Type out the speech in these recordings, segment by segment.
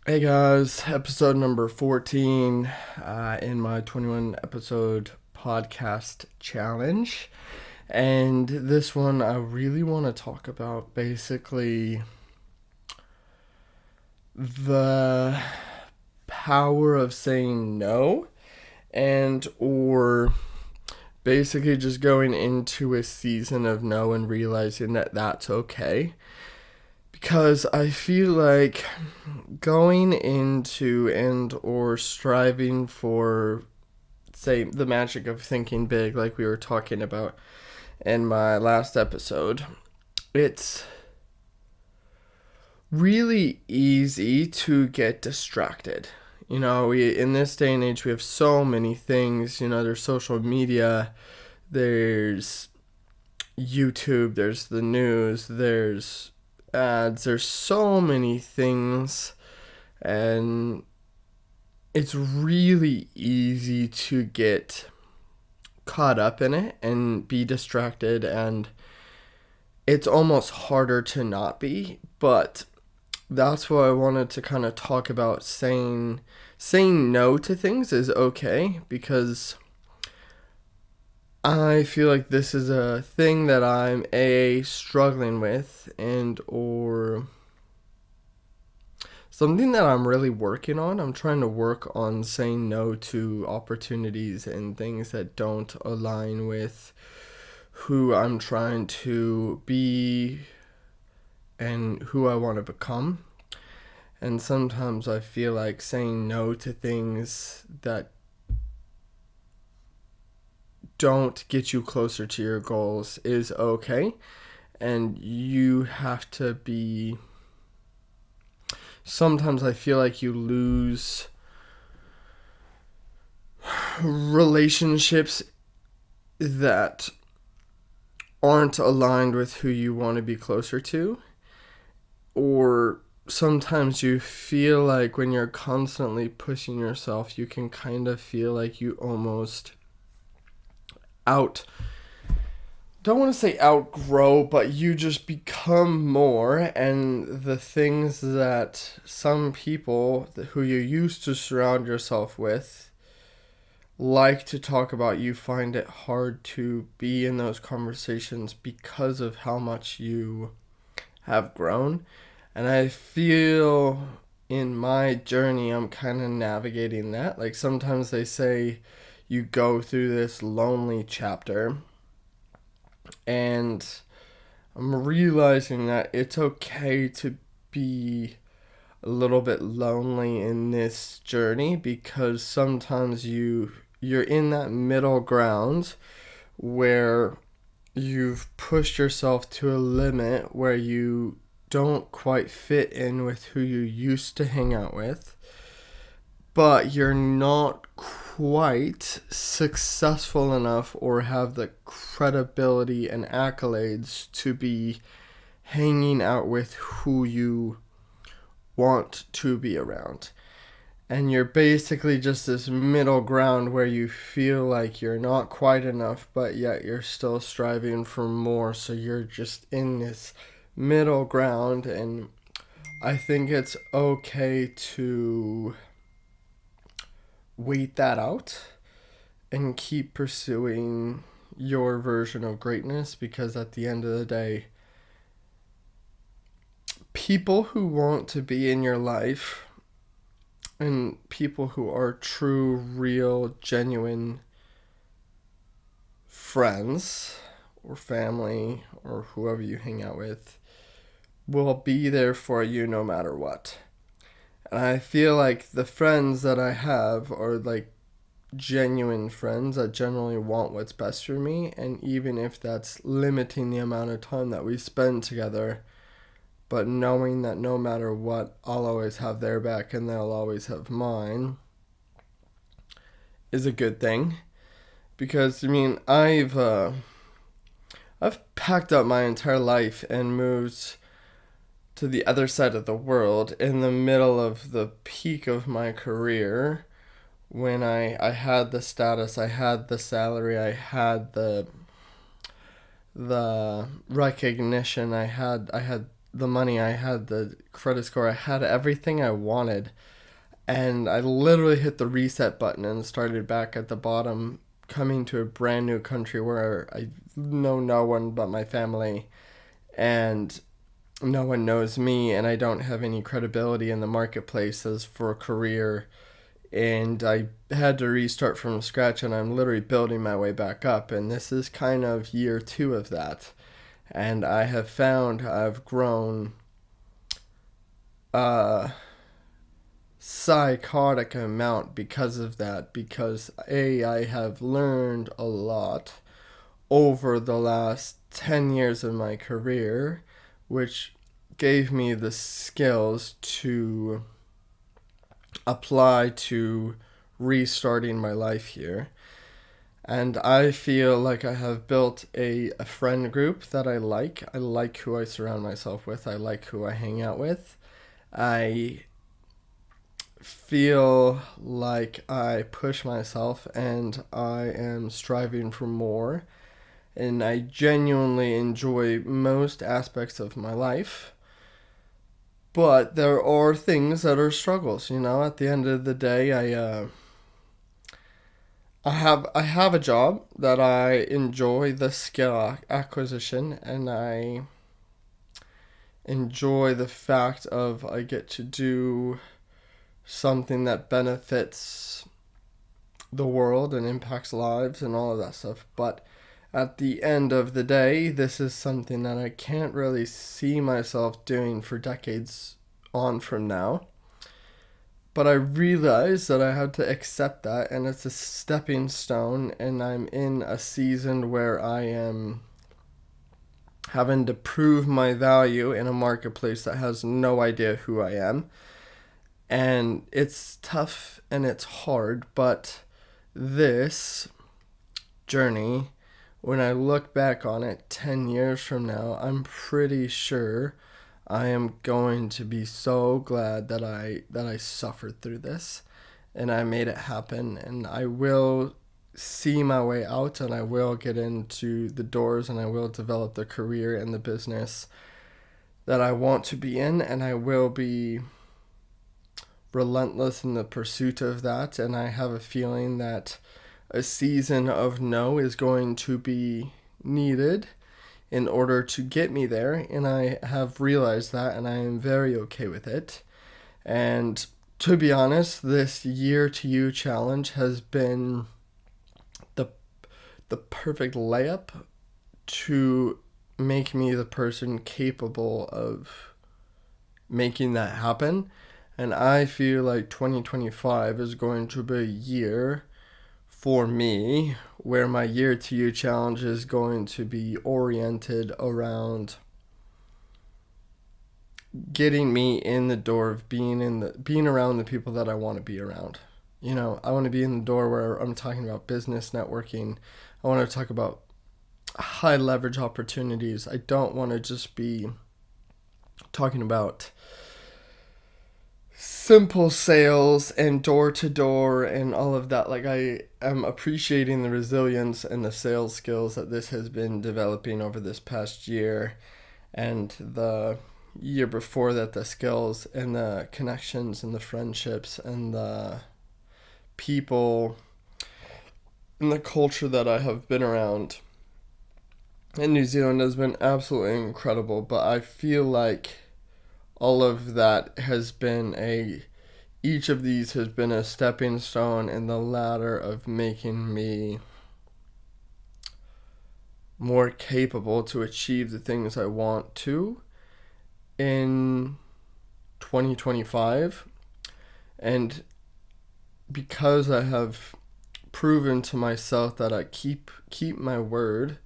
Hey guys, episode number 14 in my 21 episode podcast challenge. And this one, I really want to talk about basically the power of saying no and or basically just going into a season of no and realizing that that's okay. Because I feel like going into and or striving for, say, the magic of thinking big, like we were talking about in my last episode, it's really easy to get distracted. We in this day and age we have so many things. There's social media, there's YouTube, there's the news, there's ads, there's so many things, and it's really easy to get caught up in it and be distracted, and it's almost harder to not be. But that's what I wanted to kind of talk about. Saying no to things is okay, because I feel like this is a thing that I'm struggling with, and or something that I'm really working on. I'm trying to work on saying no to opportunities and things that don't align with who I'm trying to be and who I want to become. And sometimes I feel like saying no to things that don't get you closer to your goals is okay. And you have to be. Sometimes I feel like you lose relationships that aren't aligned with who you want to be closer to. Or sometimes you feel like when you're constantly pushing yourself, you can kind of feel like you almost out don't want to say outgrow, but you just become more, and the things that some people who you used to surround yourself with like to talk about, you find it hard to be in those conversations because of how much you have grown. And I feel in my journey, I'm kind of navigating that. Like sometimes they say you go through this lonely chapter, and I'm realizing that it's okay to be a little bit lonely in this journey, because sometimes you're in that middle ground where you've pushed yourself to a limit where you don't quite fit in with who you used to hang out with, but you're not quite successful enough or have the credibility and accolades to be hanging out with who you want to be around. And you're basically just this middle ground where you feel like you're not quite enough, but yet you're still striving for more. So you're just in this middle ground, and I think it's okay to wait that out and keep pursuing your version of greatness, because at the end of the day, people who want to be in your life and people who are true, real, genuine friends or family or whoever you hang out with will be there for you no matter what. And I feel like the friends that I have are like genuine friends that generally want what's best for me, and even if that's limiting the amount of time that we spend together, but knowing that no matter what, I'll always have their back and they'll always have mine is a good thing. Because I mean, I've packed up my entire life and moved to the other side of the world in the middle of the peak of my career, when I had the status, I had the salary, I had the recognition, I had the money I had, the credit score, I had everything I wanted. And I literally hit the reset button and started back at the bottom, coming to a brand new country where I know no one but my family, and no one knows me, and I don't have any credibility in the marketplace as for a career. And I had to restart from scratch, and I'm literally building my way back up. And this is kind of year 2 of that. And I have found I've grown a psychotic amount because of that. Because I have learned a lot over the last 10 years of my career, which gave me the skills to apply to restarting my life here. And I feel like I have built a friend group that I like. I like who I surround myself with. I like who I hang out with. I feel like I push myself and I am striving for more. And I genuinely enjoy most aspects of my life. But there are things that are struggles, you know. At the end of the day, I have a job that I enjoy the skill acquisition, and I enjoy the fact of I get to do something that benefits the world and impacts lives and all of that stuff. But at the end of the day, this is something that I can't really see myself doing for decades on from now. But I realized that I had to accept that, and it's a stepping stone, and I'm in a season where I am having to prove my value in a marketplace that has no idea who I am. And it's tough and it's hard, but this journey, when I look back on it 10 years from now, I'm pretty sure I am going to be so glad that I suffered through this and I made it happen, and I will see my way out, and I will get into the doors, and I will develop the career and the business that I want to be in, and I will be relentless in the pursuit of that. And I have a feeling that a season of no is going to be needed in order to get me there, and I have realized that, and I am very okay with it. And to be honest, this year to you challenge has been the perfect layup to make me the person capable of making that happen. And I feel like 2025 is going to be a year for me where my year to you challenge is going to be oriented around getting me in the door of being around the people that I want to be around. You know, I want to be in the door where I'm talking about business networking. I want to talk about high leverage opportunities. I don't want to just be talking about simple sales and door to door and all of that. Like, I am appreciating the resilience and the sales skills that this has been developing over this past year, and the year before that, the skills and the connections and the friendships and the people and the culture that I have been around in New Zealand has been absolutely incredible. But I feel like all of that has been each of these has been a stepping stone in the ladder of making me more capable to achieve the things I want to in 2025. And because I have proven to myself that I keep my word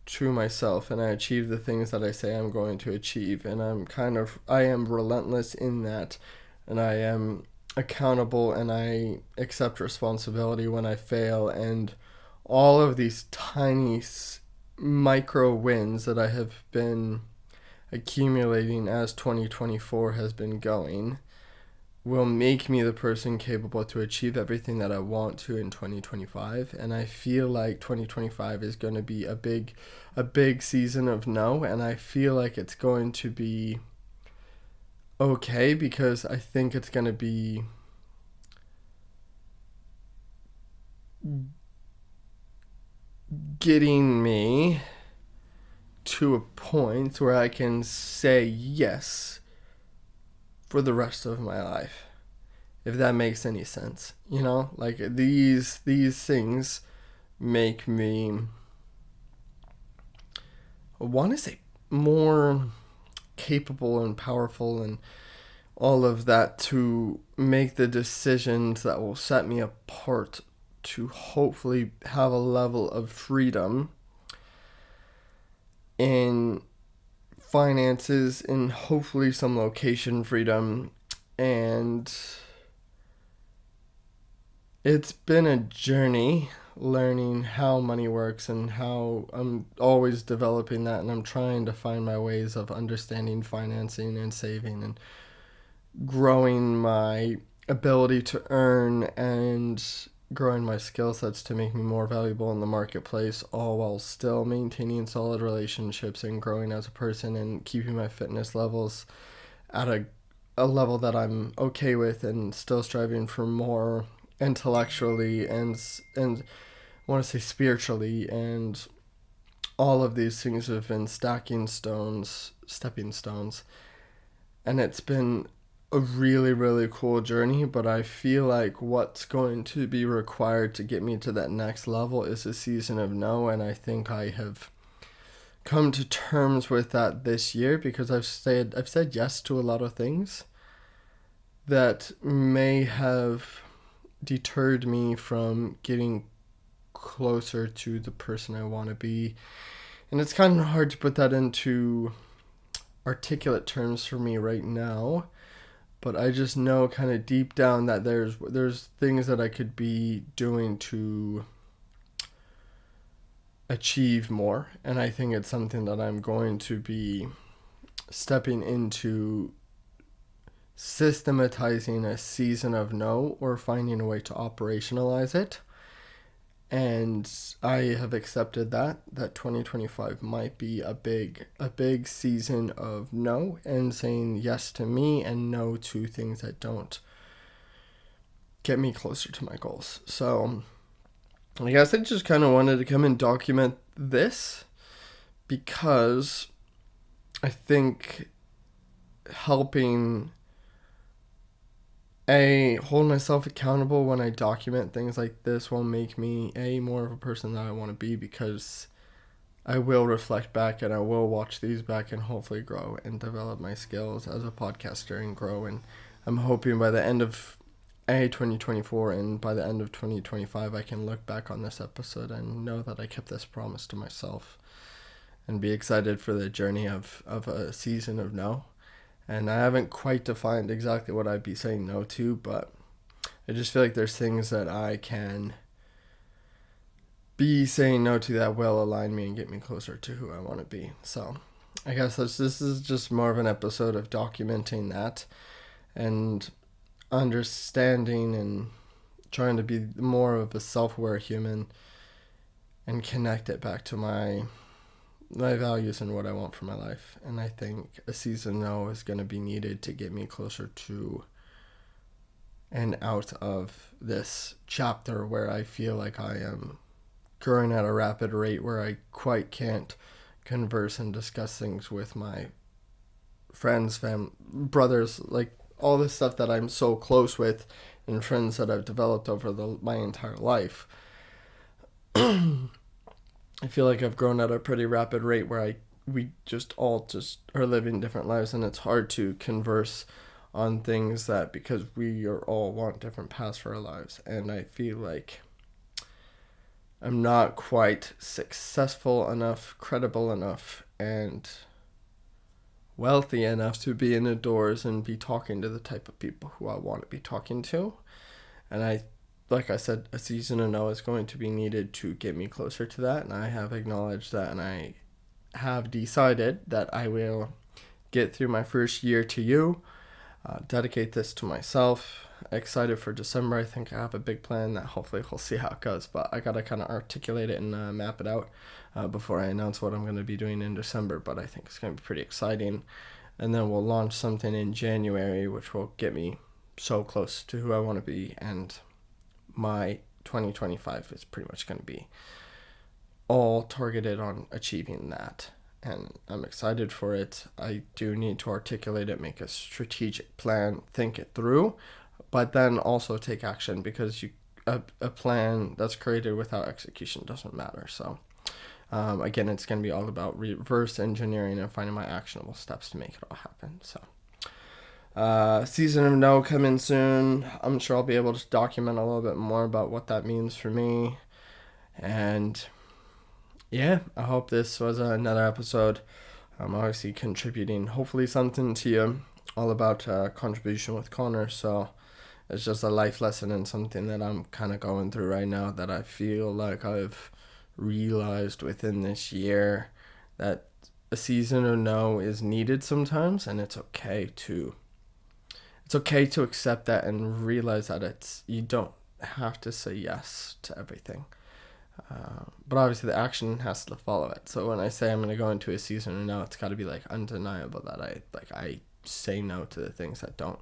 to myself, and I achieve the things that I say I'm going to achieve, and I am relentless in that, and I am accountable, and I accept responsibility when I fail, and all of these tiny micro wins that I have been accumulating as 2024 has been going will make me the person capable to achieve everything that I want to in 2025. And I feel like 2025 is going to be a big season of no, and I feel like it's going to be okay because I think it's going to be getting me to a point where I can say yes for the rest of my life, if that makes any sense. Like these things make me want to say more capable and powerful and all of that to make the decisions that will set me apart, to hopefully have a level of freedom in finances and hopefully some location freedom. And it's been a journey learning how money works and how I'm always developing that, and I'm trying to find my ways of understanding financing and saving and growing my ability to earn and growing my skill sets to make me more valuable in the marketplace, all while still maintaining solid relationships and growing as a person and keeping my fitness levels at a level that I'm okay with, and still striving for more intellectually and I want to say spiritually. And all of these things have been stepping stones, and it's been a really, really cool journey. But I feel like what's going to be required to get me to that next level is a season of no, and I think I have come to terms with that this year, because I've said yes to a lot of things that may have deterred me from getting closer to the person I want to be. And it's kind of hard to put that into articulate terms for me right now, but I just know kind of deep down that there's things that I could be doing to achieve more, and I think it's something that I'm going to be stepping into, systematizing a season of no, or finding a way to operationalize it. And I have accepted that 2025 might be a big season of no, and saying yes to me and no to things that don't get me closer to my goals. So I guess I just kind of wanted to come and document this, because I think helping hold myself accountable when I document things like this will make me more of a person that I want to be, because I will reflect back and I will watch these back and hopefully grow and develop my skills as a podcaster and grow. And I'm hoping by the end of 2024 and by the end of 2025 I can look back on this episode and know that I kept this promise to myself, and be excited for the journey of a season of no. And I haven't quite defined exactly what I'd be saying no to, but I just feel like there's things that I can be saying no to that will align me and get me closer to who I want to be. So I guess this is just more of an episode of documenting that and understanding and trying to be more of a self-aware human and connect it back to my values and what I want for my life. And I think a season no is going to be needed to get me closer to and out of this chapter where I feel like I am growing at a rapid rate, where I quite can't converse and discuss things with my friends, brothers, like all this stuff that I'm so close with, and friends that I've developed over my entire life. I feel like I've grown at a pretty rapid rate where we just all are living different lives, and it's hard to converse on things that, because we are all want different paths for our lives. And I feel like I'm not quite successful enough, credible enough, and wealthy enough to be in the doors and be talking to the type of people who I want to be talking to. And like I said, a season of no is going to be needed to get me closer to that, and I have acknowledged that, and I have decided that I will get through my first year to you. dedicate this to myself. Excited for December. I think I have a big plan that hopefully we'll see how it goes, but I gotta kind of articulate it and map it out before I announce what I'm going to be doing in December. But I think it's going to be pretty exciting. And then we'll launch something in January, which will get me so close to who I want to be. And my 2025 is pretty much going to be all targeted on achieving that. And I'm excited for it. I do need to articulate it, make a strategic plan, think it through, but then also take action, because a plan that's created without execution doesn't matter. So again, it's going to be all about reverse engineering and finding my actionable steps to make it all happen. So season of no coming soon. I'm sure I'll be able to document a little bit more about what that means for me. And yeah, I hope this was another episode. I'm obviously contributing hopefully something to you, all about contribution with Connor. So it's just a life lesson and something that I'm kind of going through right now, that I feel like I've realized within this year, that a season of no is needed sometimes, and it's okay to accept that and realize that you don't have to say yes to everything. But obviously the action has to follow it. So when I say I'm going to go into a season of no, it's got to be like undeniable that I say no to the things that don't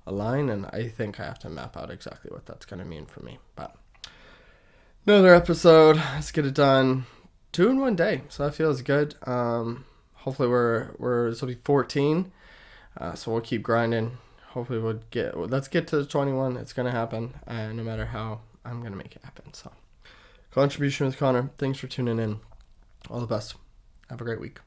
align, and I think I have to map out exactly what that's going to mean for me. But another episode, let's get it done. 2 in 1 day, so that feels good. Hopefully this will be 14, so we'll keep grinding. Hopefully let's get to the 21. It's going to happen, and no matter how, I'm going to make it happen. So contribution with Connor, thanks for tuning in. All the best. Have a great week.